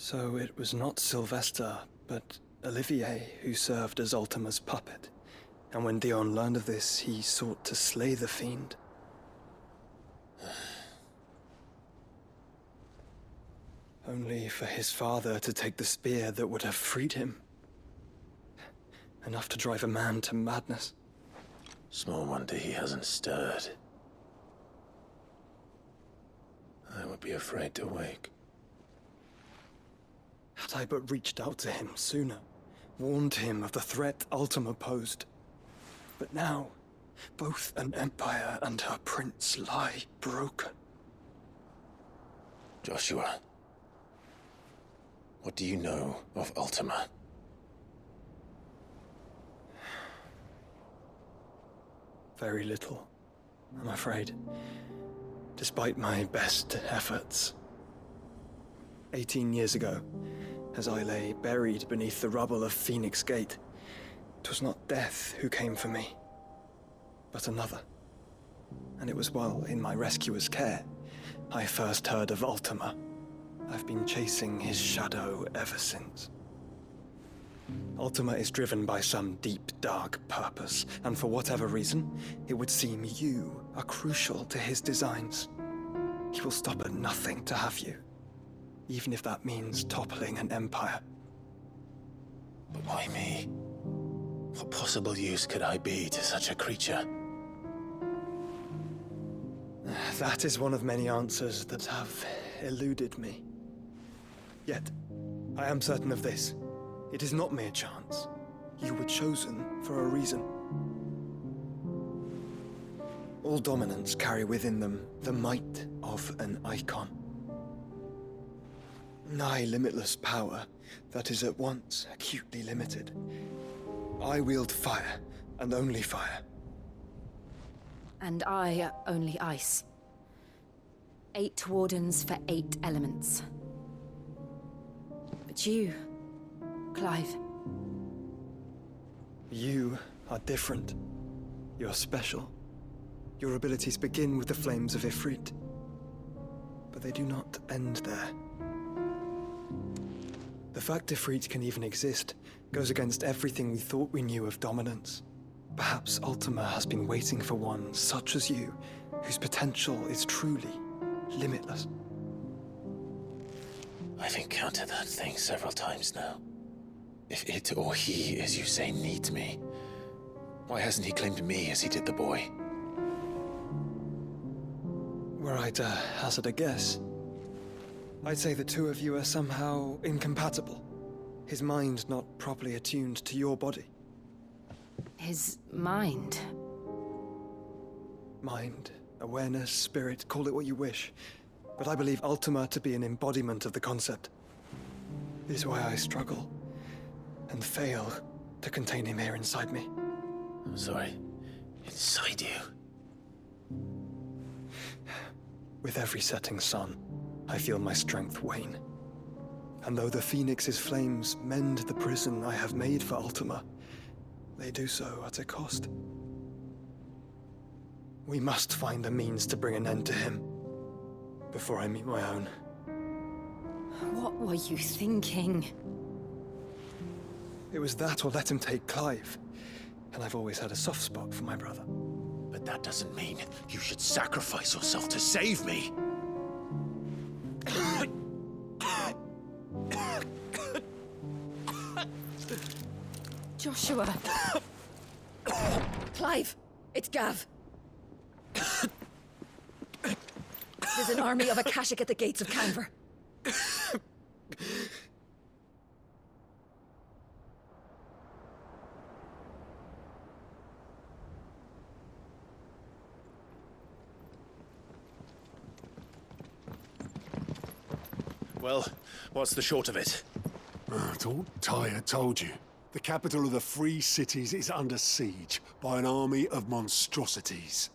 So it was not Sylvester, but Olivier who served as Ultima's puppet. And when Dion learned of this, he sought to slay the fiend. Only for his father to take the spear that would have freed him. Enough to drive a man to madness. Small wonder he hasn't stirred. I would be afraid to wake. Had I but reached out to him sooner, warned him of the threat Ultima posed. But now, both an empire and her prince lie broken. Joshua, what do you know of Ultima? Very little, I'm afraid. Despite my best efforts. 18 years ago, as I lay buried beneath the rubble of Phoenix Gate, 'twas not death who came for me, but another. And it was while in my rescuer's care I first heard of Ultima. I've been chasing his shadow ever since. Ultima is driven by some deep, dark purpose, and for whatever reason, it would seem you are crucial to his designs. He will stop at nothing to have you, even if that means toppling an empire. But why me? What possible use could I be to such a creature? That is one of many answers that have eluded me. Yet, I am certain of this. It is not mere chance. You were chosen for a reason. All dominants carry within them the might of an icon. Nigh limitless power that is at once acutely limited. I wield fire, and only fire. And I only ice. 8 wardens for 8 elements. But you, Clive. You are different. You're special. Your abilities begin with the flames of Ifrit. But they do not end there. The fact Ifrit can even exist goes against everything we thought we knew of dominance. Perhaps Ultima has been waiting for one such as you, whose potential is truly limitless. I've encountered that thing several times now. If it or he, as you say, needs me, why hasn't he claimed me as he did the boy? Were I to hazard a guess, I'd say the two of you are somehow incompatible. His mind not properly attuned to your body. His mind? Mind, awareness, spirit, call it what you wish. But I believe Ultima to be an embodiment of the concept. This is why I struggle and fail to contain him here inside me. I'm sorry. Inside you? With every setting sun, I feel my strength wane. And though the Phoenix's flames mend the prison I have made for Ultima, they do so at a cost. We must find a means to bring an end to him before I meet my own. What were you thinking? It was that or let him take Clive. And I've always had a soft spot for my brother. But that doesn't mean you should sacrifice yourself to save me. Joshua. Clive, it's Gav. There's an army of Akashic at the gates of Canver. Well, what's the short of it? I thought Tyre told you. The capital of the Free Cities is under siege by an army of monstrosities.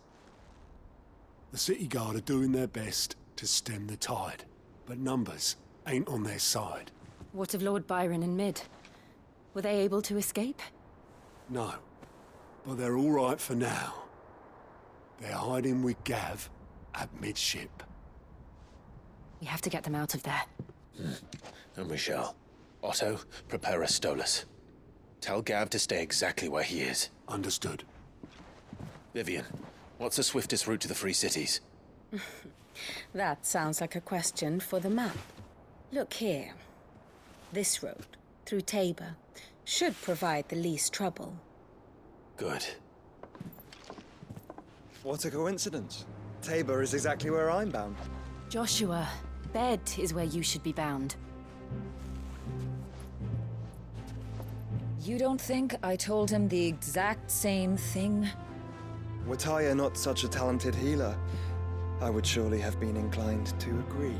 The City Guard are doing their best to stem the tide, but numbers ain't on their side. What of Lord Byron and Mid? Were they able to escape? No, but they're all right for now. They're hiding with Gav at midship. We have to get them out of there. And we shall. Otto, prepare a Stolas. Tell Gav to stay exactly where he is. Understood. Vivian, what's the swiftest route to the Free Cities? That sounds like a question for the map. Look here. This road, through Tabor, should provide the least trouble. Good. What a coincidence. Tabor is exactly where I'm bound. Joshua, Bed is where you should be bound. You don't think I told him the exact same thing? Were Tyre not such a talented healer, I would surely have been inclined to agree.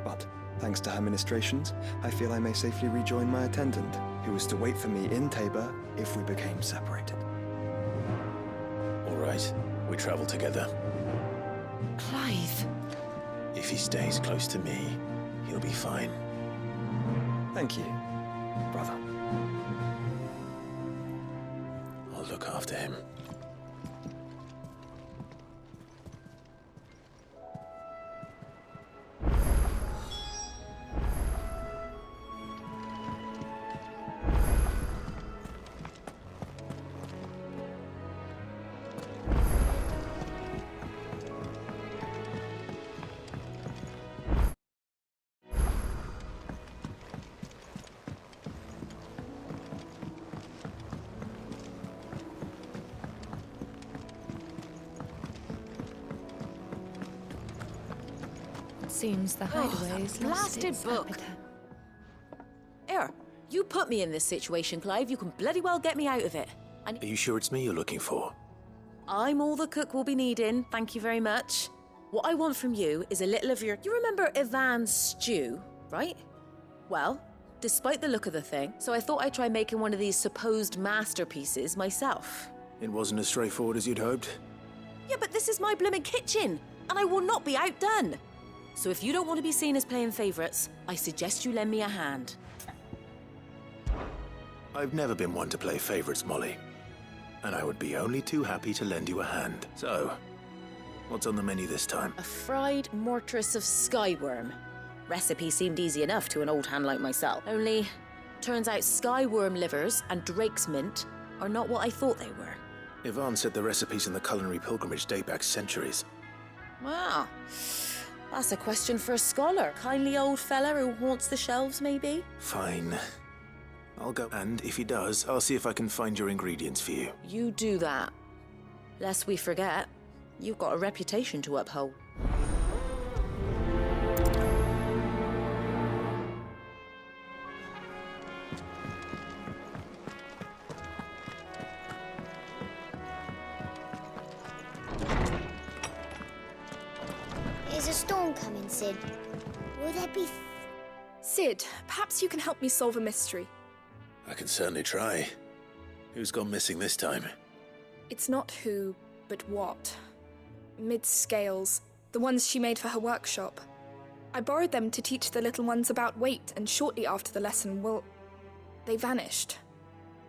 But, thanks to her ministrations, I feel I may safely rejoin my attendant, who was to wait for me in Tabor if we became separated. All right, we travel together. Clive. If he stays close to me, he'll be fine. Thank you, brother. I'll look after him. Seems the hideaway's lost blasted its book. habitat. Here, you put me in this situation, Clive. You can bloody well get me out of it. And Are you sure it's me you're looking for? I'm all the cook will be needing, thank you very much. What I want from you is a little of your... You remember Ivan's stew, right? Well, despite the look of the thing, so I thought I'd try making one of these supposed masterpieces myself. It wasn't as straightforward as you'd hoped. Yeah, but this is my blooming kitchen, and I will not be outdone. So if you don't want to be seen as playing favourites, I suggest you lend me a hand. I've never been one to play favorites, Molly. And I would be only too happy to lend you a hand. So, what's on the menu this time? A fried mortress of skyworm. Recipe seemed easy enough to an old hand like myself. Only, turns out skyworm livers and drake's mint are not what I thought they were. Ivan said the recipes in the culinary pilgrimage date back centuries. Wow. That's a question for a scholar. Kindly old fella who haunts the shelves, maybe? Fine. I'll go, and if he does, I'll see if I can find your ingredients for you. You do that. Lest we forget, you've got a reputation to uphold. Is a storm coming, Sid? Will there be... Sid, perhaps you can help me solve a mystery. I can certainly try. Who's gone missing this time? It's not who, but what. Mid's scales, the ones she made for her workshop. I borrowed them to teach the little ones about weight, and shortly after the lesson, well, they vanished.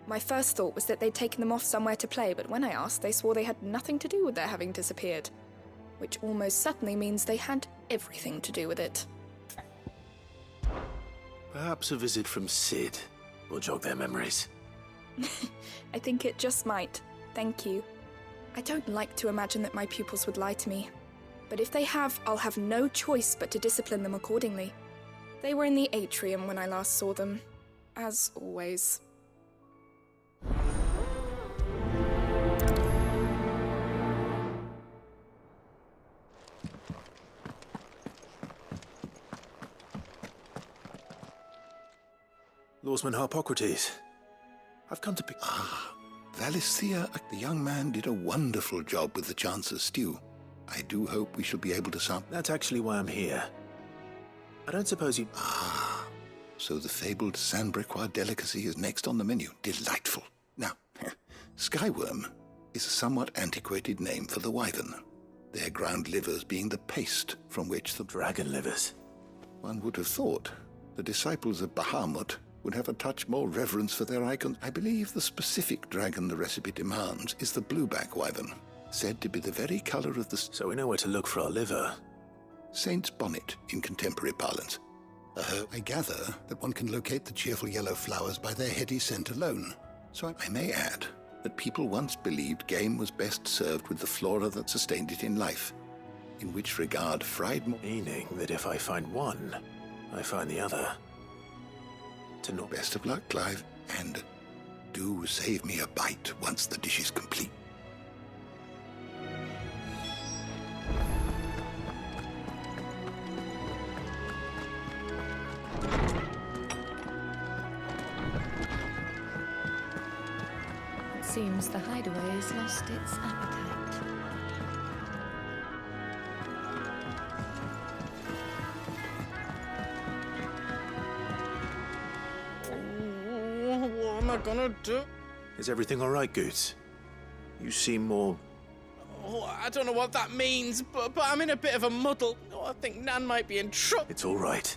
My first thought was that they'd taken them off somewhere to play, but when I asked, they swore they had nothing to do with their having disappeared. Which almost certainly means they had everything to do with it. Perhaps a visit from Sid will jog their memories. I think it just might. Thank you. I don't like to imagine that my pupils would lie to me. But if they have, I'll have no choice but to discipline them accordingly. They were in the atrium when I last saw them. As always. Lawsman Harpocrates. I've come to pick... Valisthea, the young man did a wonderful job with the Chance's stew. I do hope we shall be able to sample... That's actually why I'm here. I don't suppose you... So the fabled Sandbrequois delicacy is next on the menu. Delightful. Now, skyworm is a somewhat antiquated name for the wyvern. Their ground livers being the paste from which the... Dragon livers. One would have thought the disciples of Bahamut would have a touch more reverence for their icons. I believe the specific dragon the recipe demands is the blueback wyvern, said to be the very color of the... So we know where to look for our liver. Saint's bonnet in contemporary parlance. A herb. I gather that one can locate the cheerful yellow flowers by their heady scent alone. So I may add that people once believed game was best served with the flora that sustained it in life, in which regard fried... Meaning that if I find one, I find the other. To no... Best of luck, Clive, and do save me a bite once the dish is complete. Seems the hideaway has lost its appetite. What am I gonna do? Is everything all right, Goots? You seem more... Oh, I don't know what that means, but I'm in a bit of a muddle. Oh, I think Nan might be in trouble. It's all right.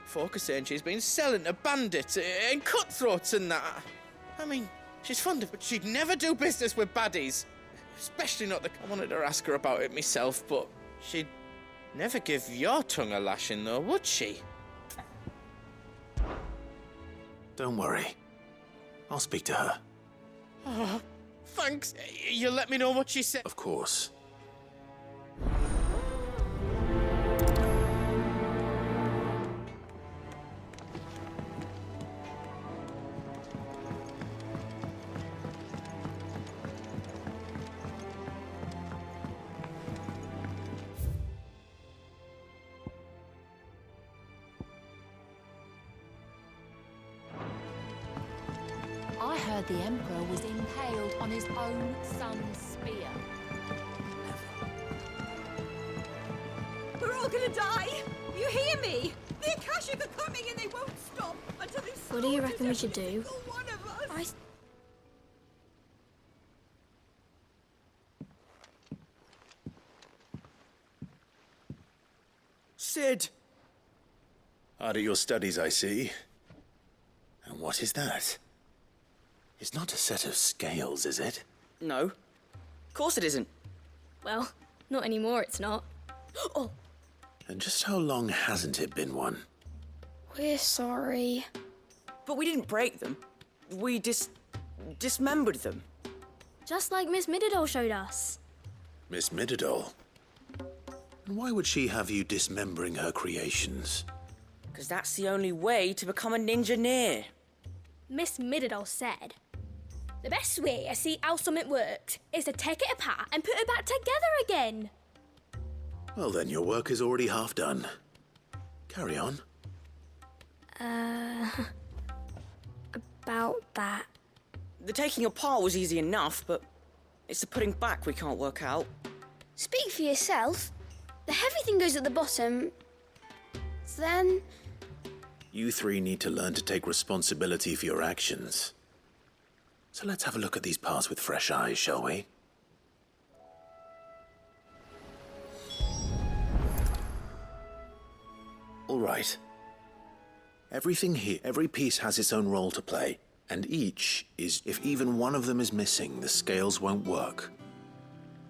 Folk are saying she's been selling to bandits and cutthroats and that. I mean, she's fond of it, but she'd never do business with baddies. Especially not the... I wanted to ask her about it myself, but she'd never give your tongue a lashing, though, would she? Don't worry. I'll speak to her. Oh, thanks. You'll let me know what she said. Of course. I heard the Emperor was impaled on his own son's spear. We're all gonna die! You hear me? The Akashic are coming and they won't stop until they've... What do you reckon we should do? One of us. Sid! Hard at your studies, I see. And what is that? It's not a set of scales, is it? No. Of course it isn't. Well, not anymore, it's not. Oh! And just how long hasn't it been one? We're sorry. But we didn't break them. We dismembered them. Just like Miss Mididol showed us. Miss Mididol? And why would she have you dismembering her creations? Because that's the only way to become a ninja-neer. Miss Mididol said, the best way to see how something works is to take it apart and put it back together again. Well then, your work is already half done. Carry on. About that. The taking apart was easy enough, but it's the putting back we can't work out. Speak for yourself. The heavy thing goes at the bottom. Then... You three need to learn to take responsibility for your actions. So let's have a look at these parts with fresh eyes, shall we? All right. Everything here, every piece has its own role to play, and each is, if even one of them is missing, the scales won't work.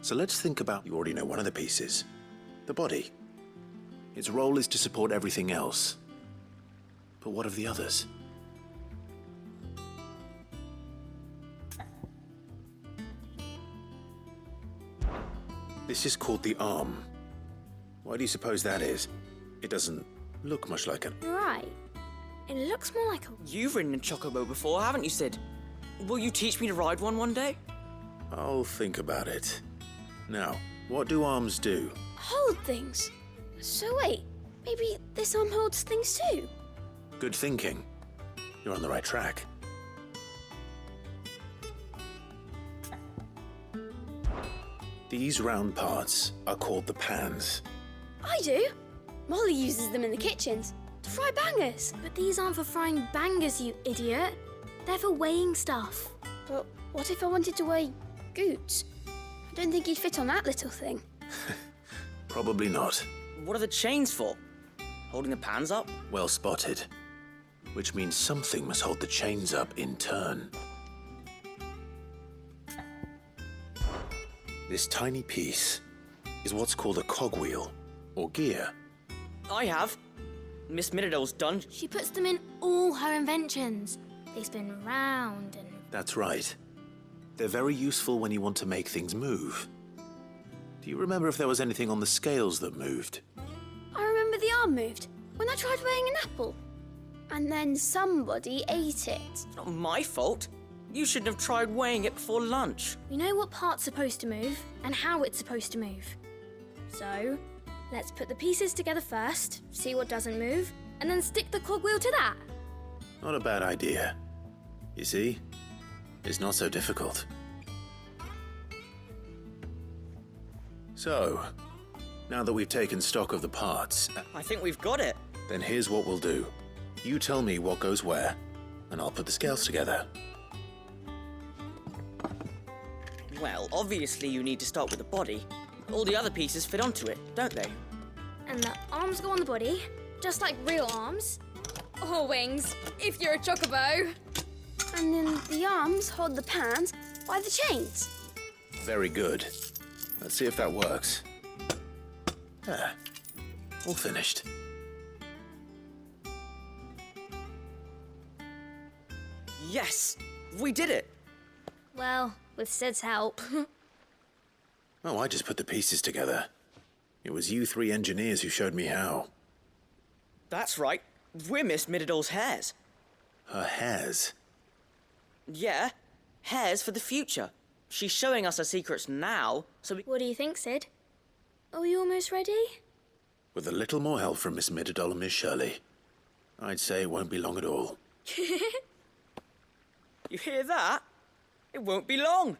So let's think about, you already know one of the pieces, the body. Its role is to support everything else. But what of the others? This is called the arm. Why do you suppose that is? It doesn't look much like an... Right. It looks more like a... You've ridden a chocobo before, haven't you, Sid? Will you teach me to ride one day? I'll think about it. Now, what do arms do? Hold things. So wait, maybe this arm holds things too? Good thinking. You're on the right track. These round parts are called the pans. I do. Molly uses them in the kitchens to fry bangers. But these aren't for frying bangers, you idiot. They're for weighing stuff. But what if I wanted to weigh Goots? I don't think he'd fit on that little thing. Probably not. What are the chains for? Holding the pans up? Well spotted. Which means something must hold the chains up in turn. This tiny piece is what's called a cogwheel, or gear. I have. Miss Middledale's done. She puts them in all her inventions. They spin round and... That's right. They're very useful when you want to make things move. Do you remember if there was anything on the scales that moved? I remember the arm moved when I tried weighing an apple. And then somebody ate it. It's not my fault. You shouldn't have tried weighing it before lunch. We know what part's supposed to move and how it's supposed to move. So, let's put the pieces together first, see what doesn't move, and then stick the cogwheel to that. Not a bad idea. You see? It's not so difficult. So, now that we've taken stock of the parts... I think we've got it. Then here's what we'll do. You tell me what goes where, and I'll put the scales together. Well, obviously you need to start with the body. All the other pieces fit onto it, don't they? And the arms go on the body, just like real arms. Or wings, if you're a chocobo. And then the arms hold the pans by the chains. Very good. Let's see if that works. Ah, all finished. Yes! We did it! Well, with Sid's help. Oh, I just put the pieces together. It was you three engineers who showed me how. That's right. We're Miss Middledale's hares. Her hairs? Yeah, hares for the future. She's showing us her secrets now, so we... What do you think, Sid? Are we almost ready? With a little more help from Miss Middledale and Miss Shirley, I'd say it won't be long at all. You hear that? It won't be long.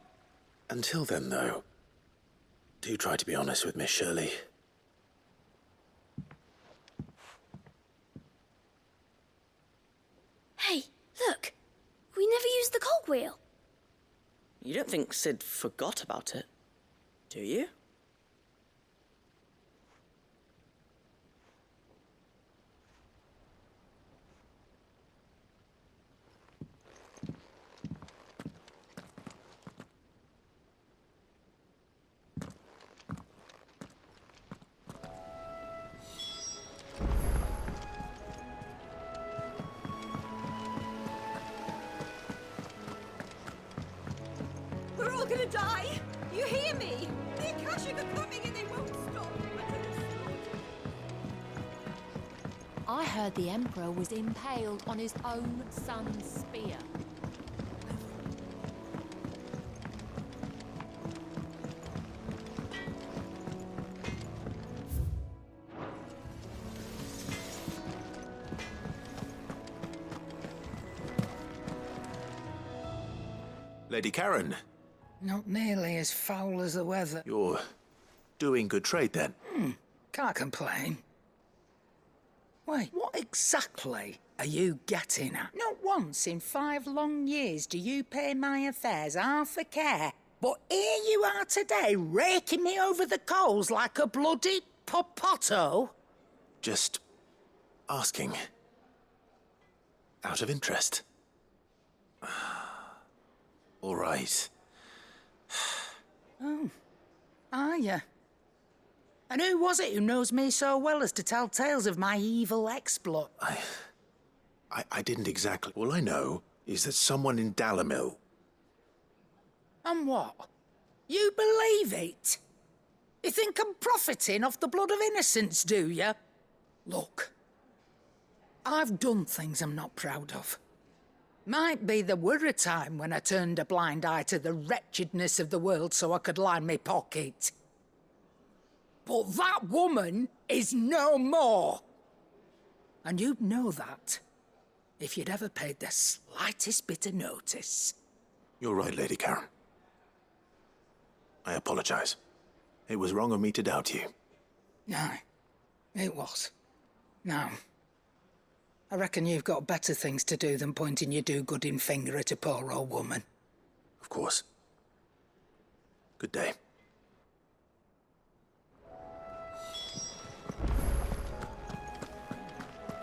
Until then, though, do try to be honest with Miss Shirley. Hey, look! We never used the cogwheel. You don't think Sid forgot about it, do you? We're all gonna die! You hear me? The Akashic are coming and they won't stop until it's slaughtered. I heard the Emperor was impaled on his own son's spear. Lady Karen. Not nearly as foul as the weather. You're doing good trade, then? Can't complain. Wait, what exactly are you getting at? Not once in 5 long years do you pay my affairs half a care. But here you are today, raking me over the coals like a bloody popoto. Just asking. Out of interest. All right. Oh, are you? And who was it who knows me so well as to tell tales of my evil exploit? I didn't exactly. All I know is that someone in Dalamil... And what? You believe it? You think I'm profiting off the blood of innocents, do you? Look, I've done things I'm not proud of. Might be there were a time when I turned a blind eye to the wretchedness of the world so I could line my pocket. But that woman is no more. And you'd know that if you'd ever paid the slightest bit of notice. You're right, Lady Karen. I apologize. It was wrong of me to doubt you. No, it was. No. I reckon you've got better things to do than pointing your do-gooding finger at a poor old woman. Of course. Good day.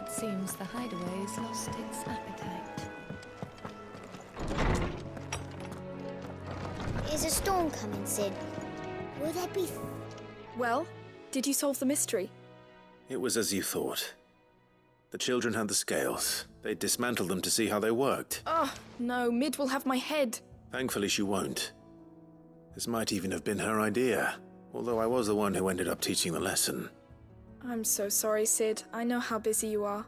It seems the hideaway's lost its appetite. Is a storm coming, Sid? Will there be... Well, did you solve the mystery? It was as you thought. The children had the scales. They dismantled them to see how they worked. Oh, no, Mid will have my head. Thankfully she won't. This might even have been her idea, although I was the one who ended up teaching the lesson. I'm so sorry, Sid. I know how busy you are.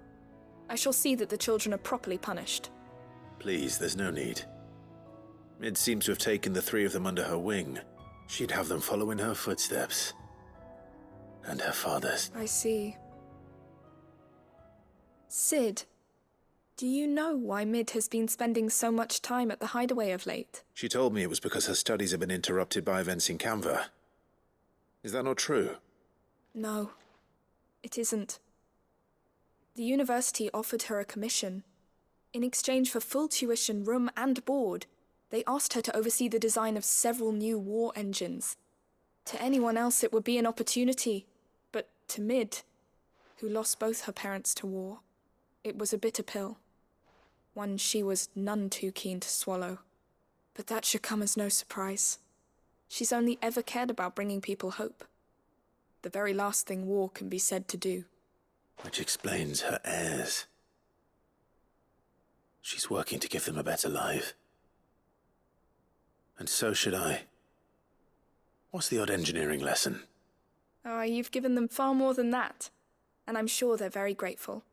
I shall see that the children are properly punished. Please, there's no need. Mid seems to have taken the 3 of them under her wing. She'd have them follow in her footsteps. And her father's. I see. Sid, do you know why Mid has been spending so much time at the hideaway of late? She told me it was because her studies have been interrupted by events in Canva. Is that not true? No, it isn't. The university offered her a commission. In exchange for full tuition, room and board, they asked her to oversee the design of several new war engines. To anyone else it would be an opportunity, but to Mid, who lost both her parents to war, it was a bitter pill. One she was none too keen to swallow. But that should come as no surprise. She's only ever cared about bringing people hope. The very last thing war can be said to do. Which explains her heirs. She's working to give them a better life. And so should I. What's the odd engineering lesson? Oh, you've given them far more than that. And I'm sure they're very grateful.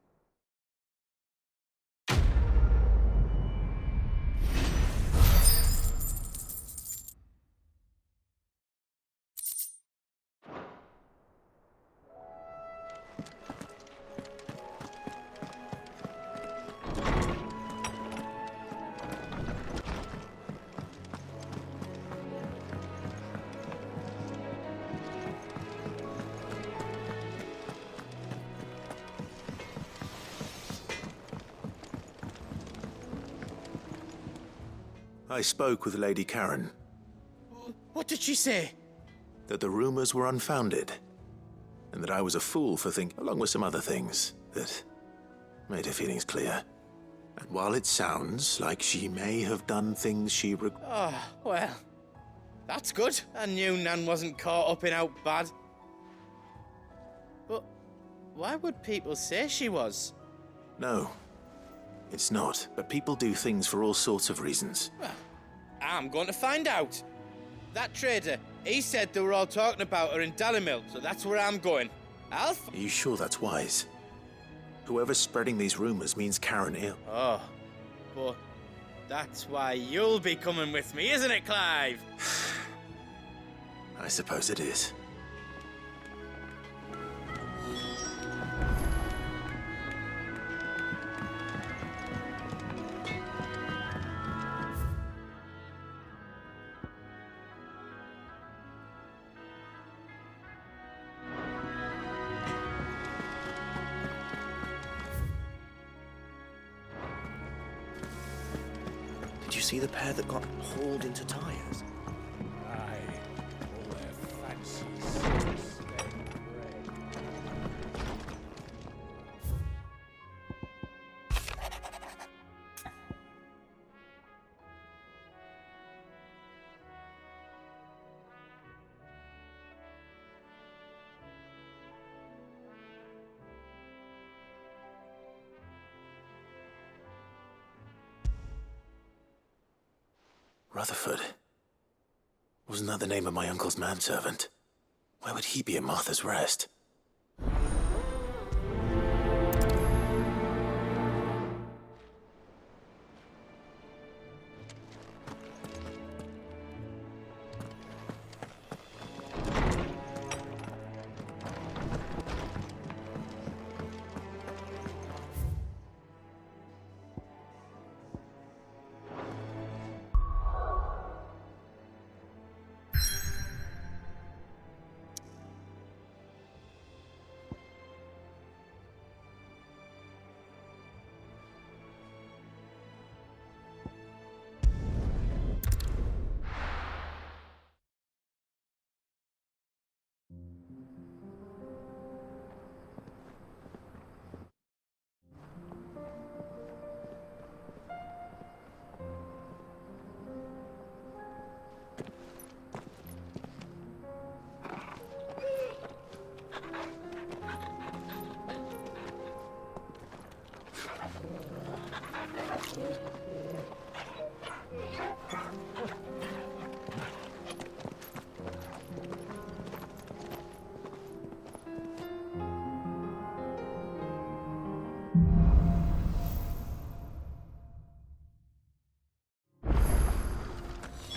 I spoke with Lady Karen. What did she say? That the rumors were unfounded. And that I was a fool for thinking, along with some other things, that made her feelings clear. And while it sounds like she may have done things she Oh, well, that's good. I knew Nan wasn't caught up in out bad. But why would people say she was? No, it's not. But people do things for all sorts of reasons. Well, I'm going to find out. That trader, he said they were all talking about her in Dalimil, so that's where I'm going. Are you sure that's wise? Whoever's spreading these rumors means Karen ill. Oh, but that's why you'll be coming with me, isn't it, Clive? I suppose it is. Did you see the pair that got hauled into tires? Aye, all their fancy stained bread. Rutherford. Wasn't that the name of my uncle's manservant? Why would he be at Martha's Rest?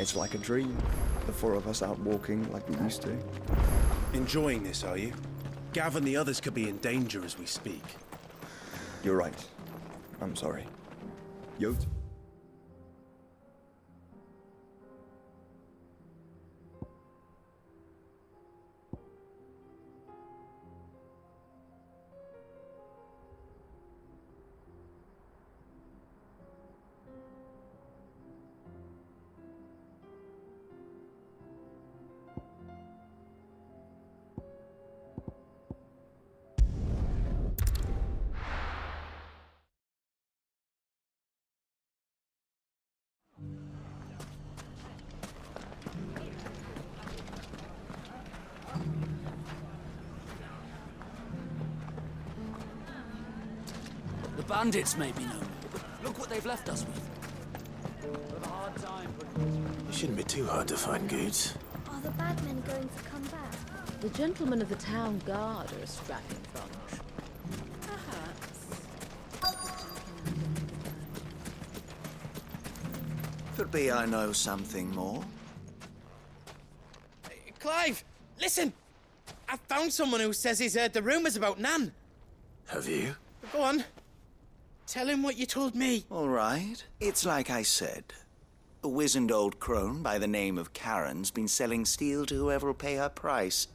It's like a dream. The four of us out walking like we used to. Enjoying this, are you? Gav and the others could be in danger as we speak. You're right. I'm sorry. Yot? The bandits may be no more, but look what they've left us with. We'll have a hard time, but... It shouldn't be too hard to find goods. Are the bad men going to come back? The gentlemen of the town guard are a strapping bunch. Could be I know something more. Clive, listen! I found someone who says he's heard the rumours about Nan. Have you? Go on. Tell him what you told me. All right. It's like I said. A wizened old crone by the name of Karen's been selling steel to whoever'll pay her price.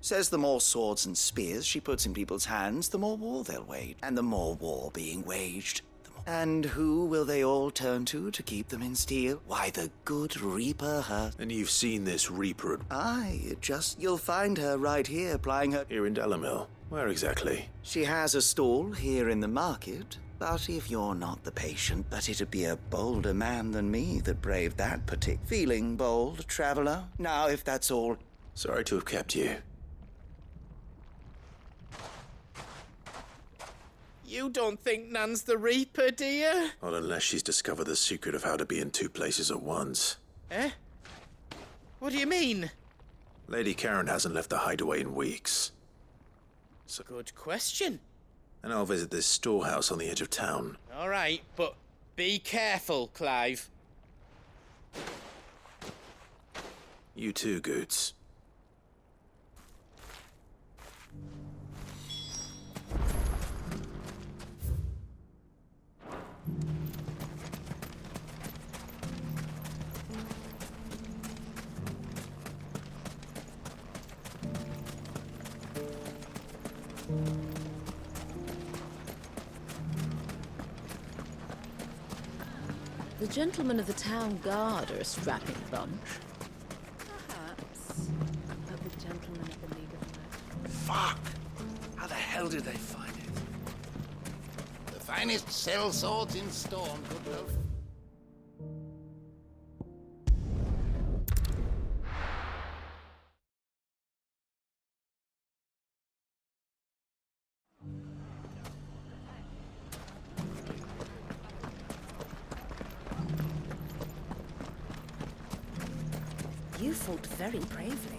Says the more swords and spears she puts in people's hands, the more war they'll wage. And the more war being waged, and who will they all turn to keep them in steel? Why, the good Reaper her. And you've seen this Reaper at... Aye, you'll find her right here plying her... Here in Delamil. Where exactly? She has a stall here in the market, but if you're not the patient, but it'd be a bolder man than me that braved that particular... Feeling bold, traveller? Now, if that's all... Sorry to have kept you. You don't think Nan's the Reaper, do you? Not unless she's discovered the secret of how to be in two places at once. Eh? What do you mean? Lady Karen hasn't left the hideaway in weeks. So, good question. And I'll visit this storehouse on the edge of town. All right, but be careful, Clive. You too, Goots. The gentlemen of the town guard are a strapping bunch. Perhaps. But the gentlemen of the League of Magic. Fuck! How the hell did they find it? The finest cell swords in Storm, good lord. You fought very bravely.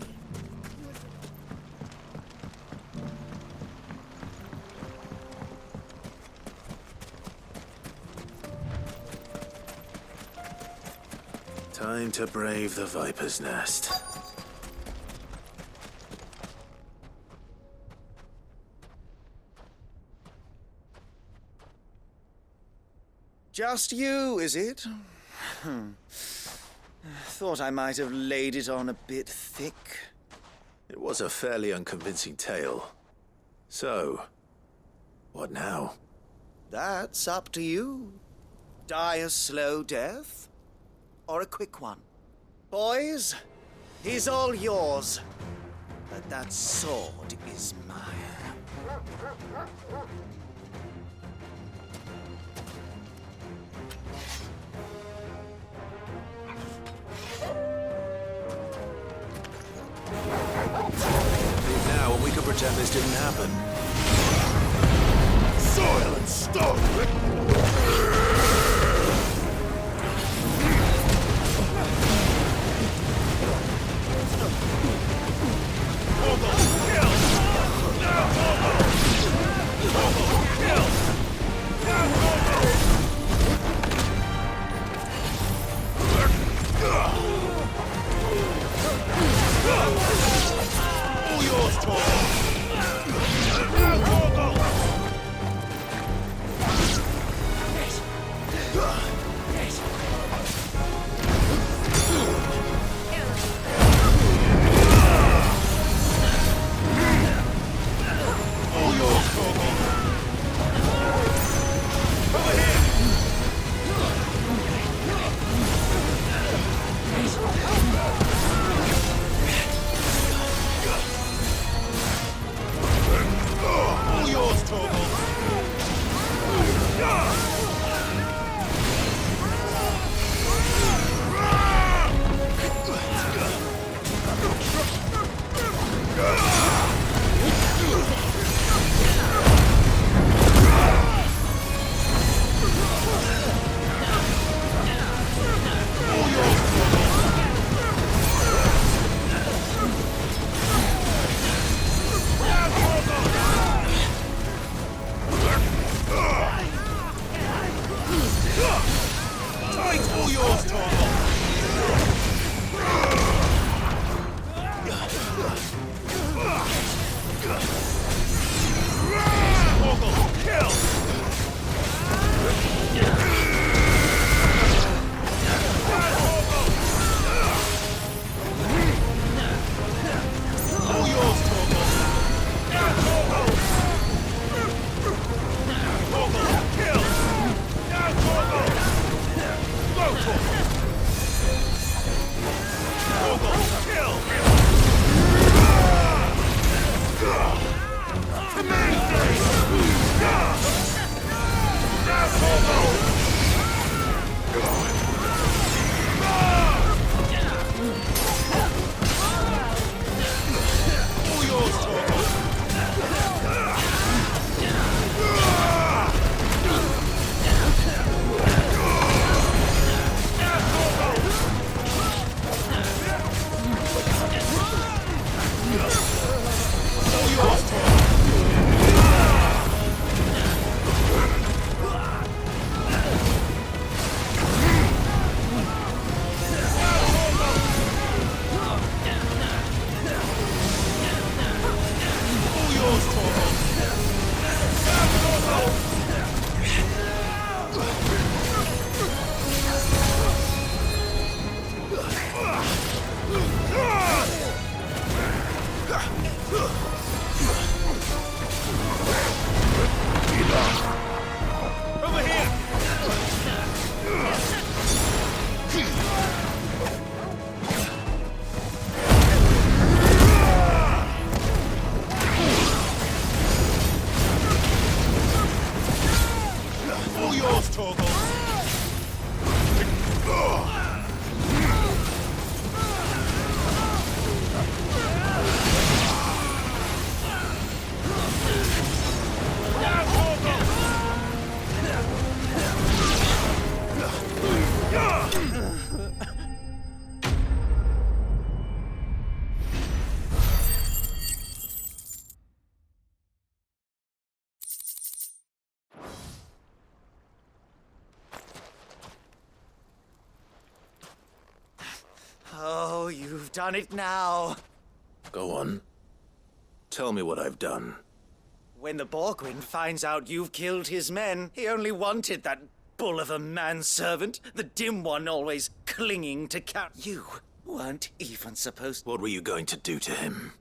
Time to brave the Viper's Nest. Just you, is it? Thought I might have laid it on a bit thick. It was a fairly unconvincing tale. So, what now? That's up to you. Die a slow death, or a quick one. Boys, he's all yours. But that sword is mine. Now, when we could pretend this didn't happen. Soil and stone! yours, Torgal! Torgal, kill! All yours, Torgal! Torgal! Torgal, kill! Now, Torgal! Go, Torgal! Torgal, kill! Command phase! Now, Torgal! All yours, Torgal! Oh, you've done it now. Go on. Tell me what I've done. When the Borgwyn finds out you've killed his men, he only wanted that bull of a manservant, the dim one always clinging to You weren't even supposed... What were you going to do to him?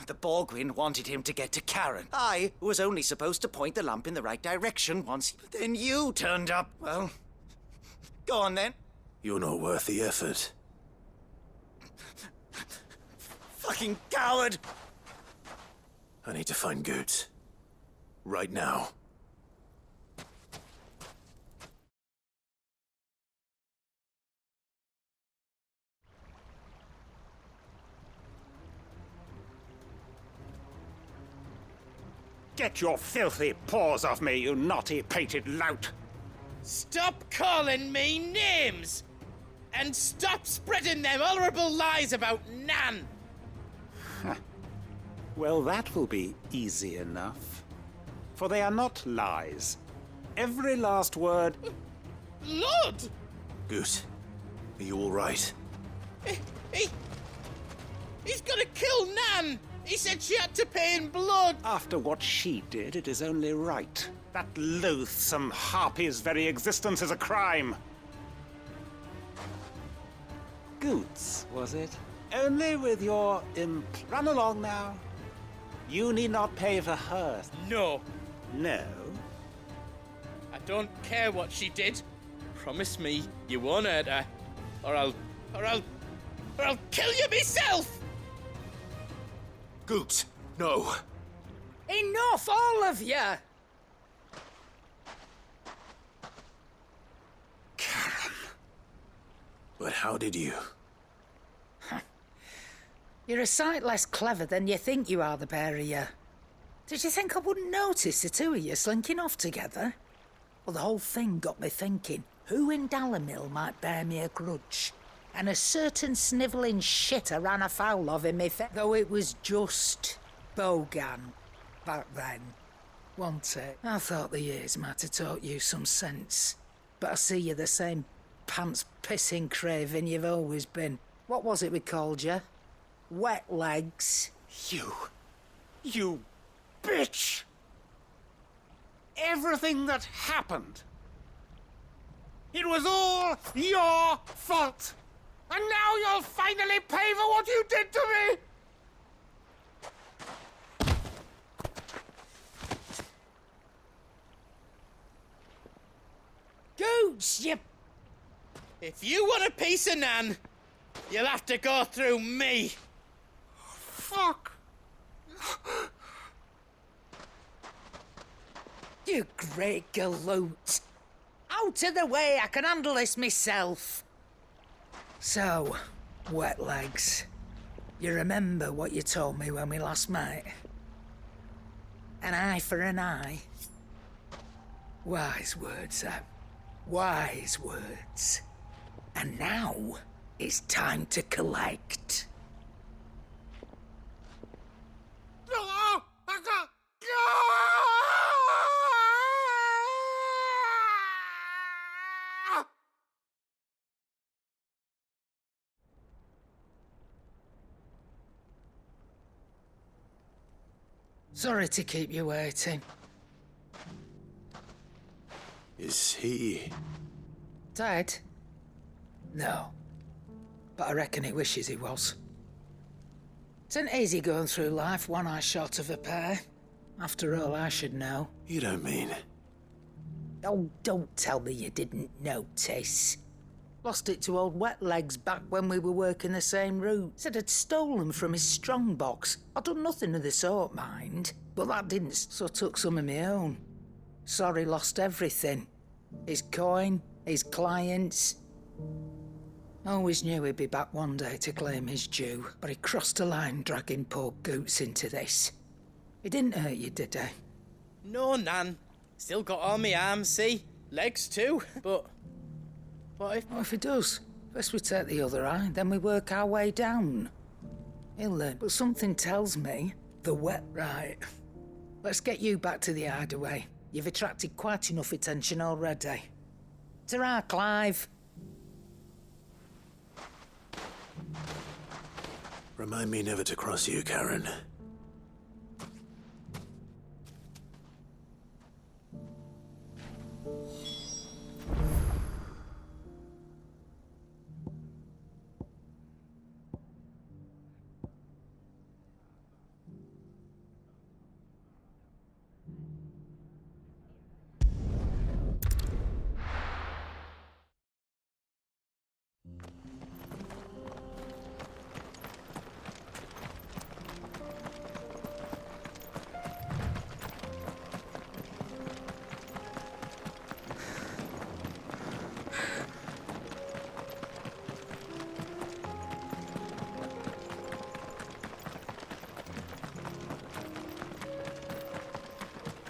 The Borgwyn wanted him to get to Karen. I was only supposed to point the lamp in the right direction once. Then you turned up. Well, go on then. You're not worth the effort. Fucking coward! I need to find Goots. Right now. Get your filthy paws off me, you naughty-pated lout! Stop calling me names! And stop spreading them horrible lies about Nan! Well, that will be easy enough. For they are not lies. Every last word... Lord! Goot, are you all right? He's gonna kill Nan! He said she had to pay in blood! After what she did, it is only right. That loathsome harpy's very existence is a crime. Goots, was it? Only with your imp... Run along now. You need not pay for her. No. No? I don't care what she did. Promise me you won't hurt her. Or I'll kill you myself! Goots, no. Enough, all of you! Karen. But how did you? You're a sight less clever than you think you are, the pair of you. Did you think I wouldn't notice the two of you slinking off together? Well, the whole thing got me thinking, who in Dalamil might bear me a grudge? And a certain snivelling shit I ran afoul of in me though it was just Bogan back then, wasn't it? I thought the years might have taught you some sense, but I see you're the same pants-pissing craven you've always been. What was it we called you? Wet legs. You bitch! Everything that happened, it was all your fault! And now you'll finally pay for what you did to me! Goots, you... If you want a piece of Nan, you'll have to go through me. Fuck! You great galoot. Out of the way, I can handle this myself. So, wet legs, you remember what you told me when we last met? An eye for an eye. Wise words, Sam. Wise words. And now, it's time to collect. Sorry to keep you waiting. Is he... Dead? No. But I reckon he wishes he was. It ain't easy going through life one eye short of a pair. After all, I should know. You don't mean... Oh, don't tell me you didn't notice. Lost it to old Wet Legs back when we were working the same route. Said I'd stolen from his strongbox. I'd done nothing of the sort, mind. But that didn't, so I took some of my own. Sorry, lost everything. His coin, his clients. Always knew he'd be back one day to claim his due, but he crossed a line dragging poor Goots into this. He didn't hurt you, did he? No, Nan. Still got all my arms, see? Legs too, but... What if he does? First we take the other eye, then we work our way down. He'll learn, but something tells me the wet right. Let's get you back to the hideaway. You've attracted quite enough attention already. Ta-ra, Clive. Remind me never to cross you, Karen.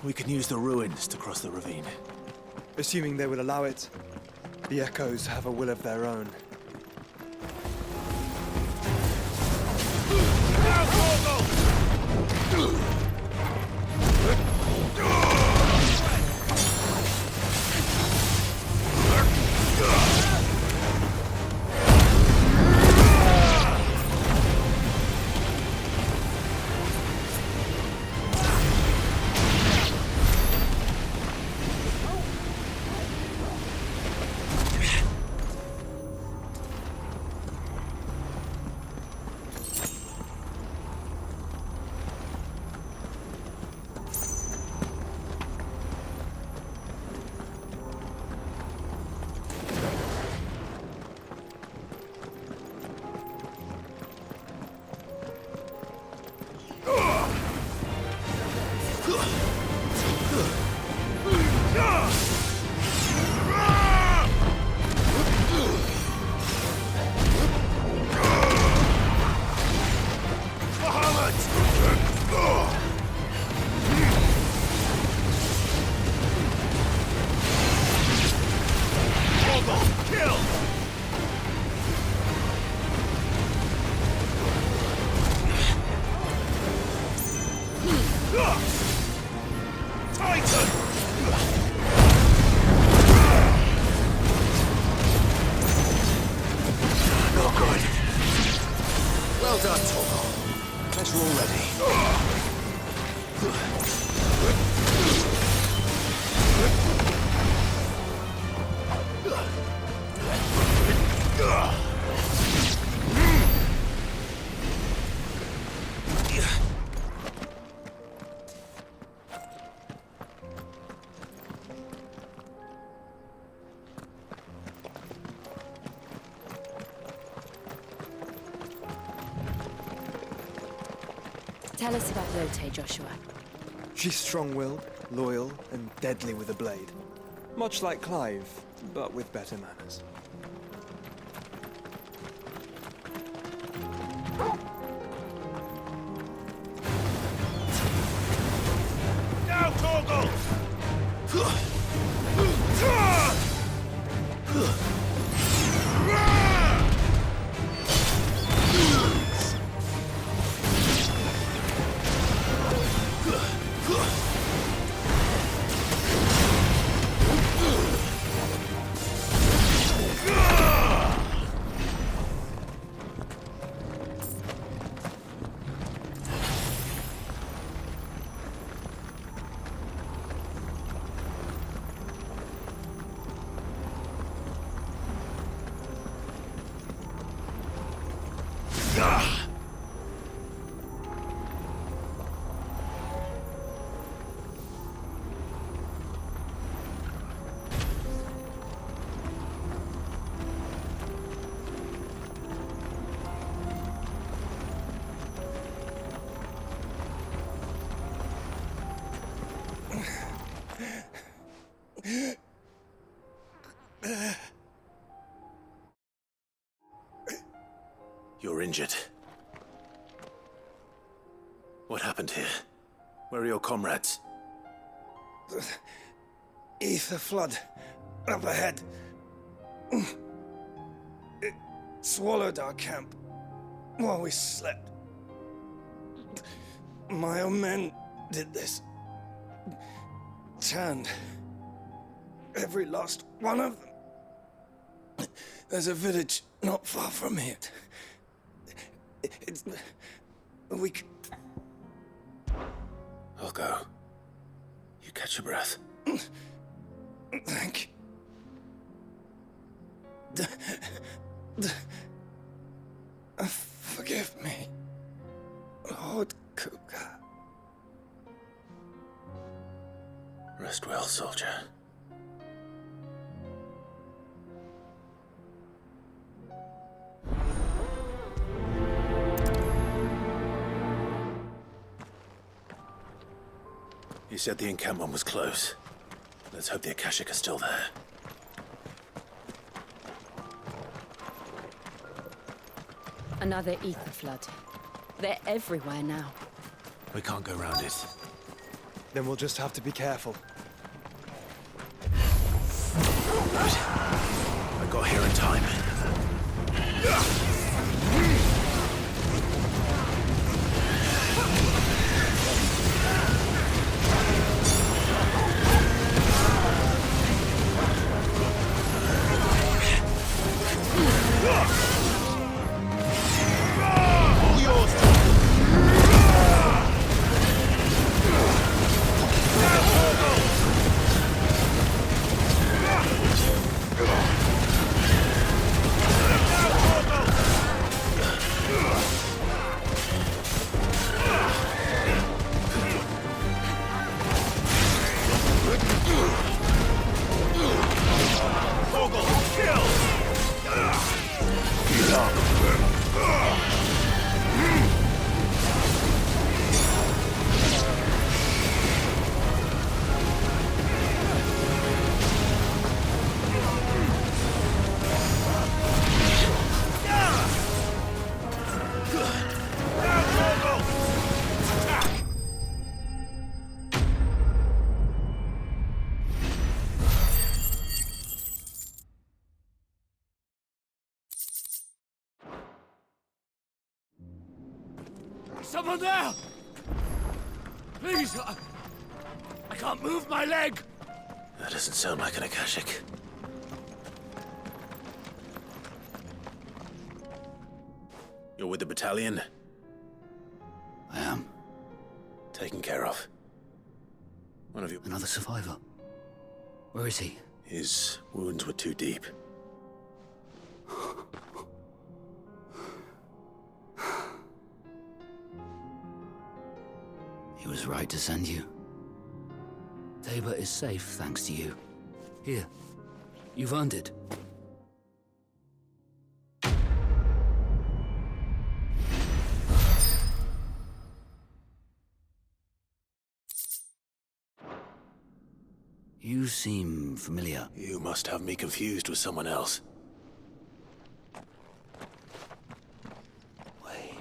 We can use the ruins to cross the ravine. Assuming they will allow it, the echoes have a will of their own. done, Torgal. Guess we're all ready. Tell us about Lotte, Joshua. She's strong-willed, loyal, and deadly with a blade. Much like Clive, but with better manners. Now, Torgal! You're injured. What happened here? Where are your comrades? The ether flood up ahead. It swallowed our camp while we slept. My own men did this. Turned every last one of them. There's a village not far from here. It's... we... I'll go. You catch your breath. Thank you. Forgive me, Lord Kuka. Rest well, soldier. You said the encampment was close. Let's hope the Akashic are still there. Another ether flood. They're everywhere now. We can't go around it. Then we'll just have to be careful. Good. I got here in time. Someone there! Please, I can't move my leg! That doesn't sound like an Akashic. You're with the battalion? taken care of. One of you... Another survivor. Where is he? His wounds were too deep. He was right to send you. Tabor is safe thanks to you. Here, you've earned it. You seem familiar. You must have me confused with someone else. Wait.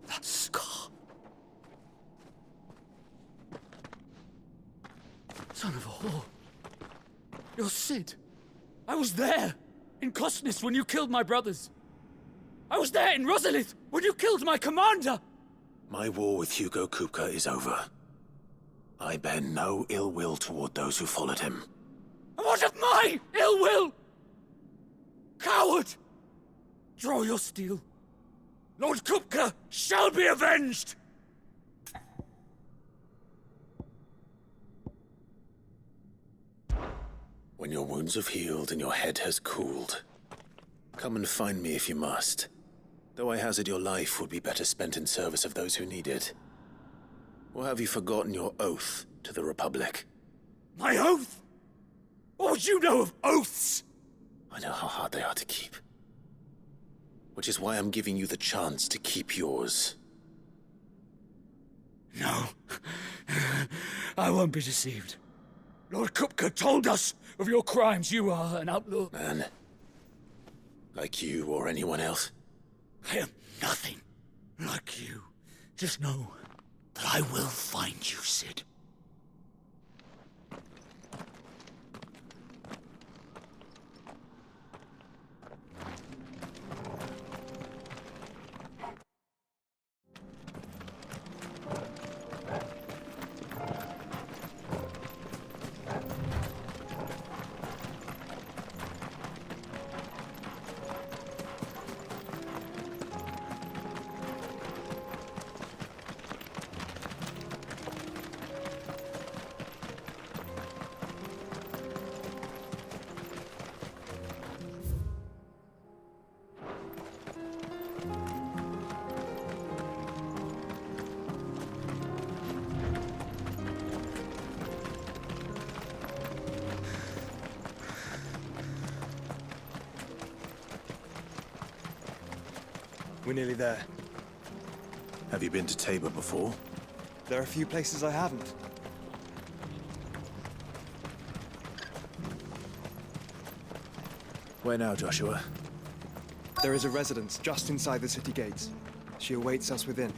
That scar. Son of a whore. You're Sid. I was there, in Costness, when you killed my brothers. I was there in Rosalith, when you killed my commander. My war with Hugo Kupka is over. I bear no ill will toward those who followed him. And what of my ill will? Coward! Draw your steel. Lord Kupka shall be avenged! When your wounds have healed and your head has cooled, come and find me if you must. Though I hazard your life would be better spent in service of those who need it. Or have you forgotten your oath to the Republic? My oath? What would you know of oaths? I know how hard they are to keep. Which is why I'm giving you the chance to keep yours. No. I won't be deceived. Lord Kupka told us of your crimes. You are an outlaw. Man. Like you or anyone else. I am nothing like you. Just know that I will find you, Sid. We're nearly there. Have you been to Tabor before? There are a few places I haven't. Where now, Joshua? There is a residence just inside the city gates. She awaits us within.